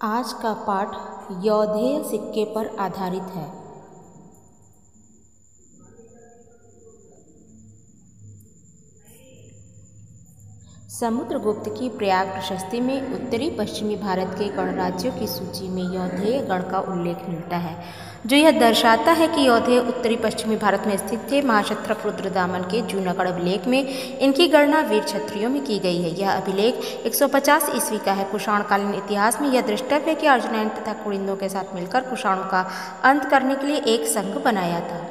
आज का पाठ यौधेय सिक्के पर आधारित है। समुद्रगुप्त की प्रयाग प्रशस्ति में उत्तरी पश्चिमी भारत के गणराज्यों की सूची में यौधेय गण का उल्लेख मिलता है, जो यह दर्शाता है कि यौधेय उत्तरी पश्चिमी भारत में स्थित थे। महाक्षत्रप रुद्रदामन के जूनागढ़ अभिलेख में इनकी गणना वीर क्षत्रियों में की गई है। यह अभिलेख 150 ईस्वी का है। कुषाणकालीन इतिहास में यह दृष्टव्य है कि अर्जुनयन तथा कुलिंदों के साथ मिलकर कुषाणों का अंत करने के लिए एक संघ बनाया था।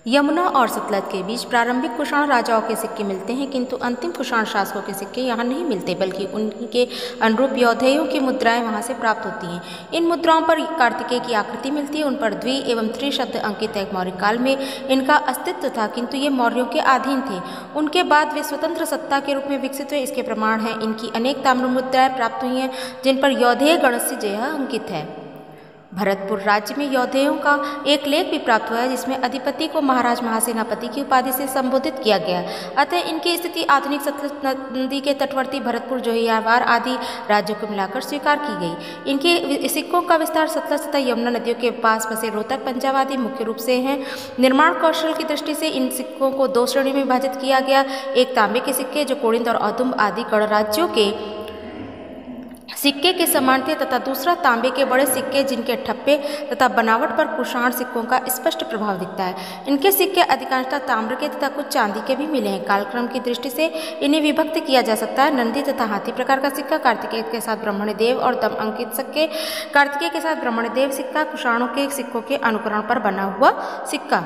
यमुना और सतलज के बीच प्रारंभिक कुषाण राजाओं के सिक्के मिलते हैं, किंतु अंतिम कुषाण शासकों के सिक्के यहाँ नहीं मिलते, बल्कि उनके अनुरूप यौधेयों की मुद्राएं वहाँ से प्राप्त होती हैं। इन मुद्राओं पर कार्तिकेय की आकृति मिलती है। उन पर द्वि एवं त्रि शब्द अंकित है। मौर्य काल में इनका अस्तित्व था, किंतु ये मौर्यों के अधीन थे। उनके बाद वे स्वतंत्र सत्ता के रूप में विकसित हुए। इसके प्रमाण हैं इनकी अनेक ताम्र मुद्राएं प्राप्त हुई हैं, जिन पर यौधेय गणस्य जय अंकित है। भरतपुर राज्य में यौधेयों का एक लेख भी प्राप्त हुआ है, जिसमें अधिपति को महाराज महासेनापति की उपाधि से संबोधित किया गया। अतः इनकी स्थिति आधुनिक सतलज नदी के तटवर्ती भरतपुर, जोहियावार आदि राज्यों को मिलाकर स्वीकार की गई। इनके सिक्कों का विस्तार सतलज तथा यमुना नदियों के पास बसे रोहतक, पंजाब आदि मुख्य रूप से हैं। निर्माण कौशल की दृष्टि से इन सिक्कों को दो श्रेणी में विभाजित किया गया। एक तांबे के सिक्के, जो कोरिंद और औदुंब आदि गणराज्यों के सिक्के के समान थे, तथा दूसरा तांबे के बड़े सिक्के, जिनके ठप्पे तथा बनावट पर कुषाण सिक्कों का स्पष्ट प्रभाव दिखता है। इनके सिक्के अधिकांशतः ताम्र के तथा कुछ चांदी के भी मिले हैं। कालक्रम की दृष्टि से इन्हें विभक्त किया जा सकता है। नंदी तथा हाथी प्रकार का सिक्का, कार्तिकेय के साथ ब्रह्मण्य देव और दम अंकित सिक्के, कार्तिकेय के साथ ब्रह्मण्य देव सिक्का, कुषाणों के सिक्कों के अनुकरण पर बना हुआ सिक्का।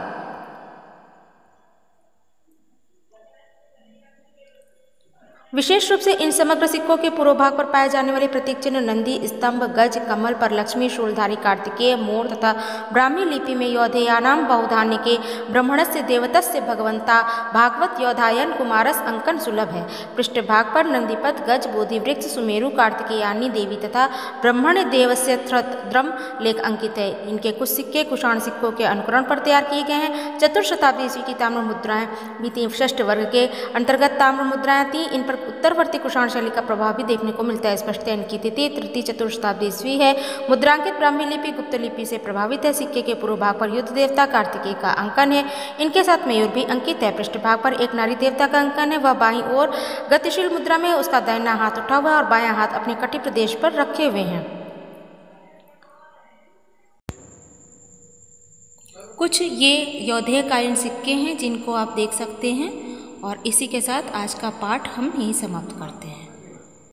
विशेष रूप से इन समग्र सिक्कों के पूर्व भाग पर पाए जाने वाले प्रतीक चिन्ह नंदी, स्तंभ, गज, कमल पर लक्ष्मी, शूलधारी कार्तिकेय, मोर तथा ब्राह्मी लिपि में यौधेयानाम बहुधान्य के ब्रह्मणस्य देवतस्य भगवंता भागवत यौधायन कुमारस अंकन सुलभ है। पृष्ठभाग पर नंदीपद, गज, बोधि वृक्ष, सुमेरु, कार्तिकेयानी देवी तथा ब्रह्मण्य देवस्य द्रम लेख अंकित है। इनके कुछ सिक्के कुषाण सिक्कों के अनुकरण पर तैयार किए गए हैं। चतुर्थ शताब्दी ईस्वी की ताम्र मुद्राएं भी षष्ठ वर्ग के अंतर्गत ताम्र मुद्राएं थीं। इन पर उत्तरवर्ती कुषाण शैली का प्रभाव भी देखने को मिलता है। स्पष्टतः इनकी तिथि तृतीय चतुर्थ शताब्दी ईस्वी है। मुद्रांकित ब्राह्मी लिपि गुप्त लिपि से प्रभावित है। सिक्के के पूर्व भाग पर युद्ध देवता कार्तिकेय का अंकन है। इनके साथ मयूर भी अंकित है। पृष्ठभाग पर एक नारी देवता का अंकन है। वह बाईं ओर गतिशील मुद्रा में, उसका दाहिना हाथ उठा हुआ और बायां हाथ अपने कटी प्रदेश पर रखे हुए हैं। कुछ ये यौधेयकालीन सिक्के हैं जिनको आप देख सकते हैं। और इसी के साथ आज का पाठ हम यहीं समाप्त करते हैं।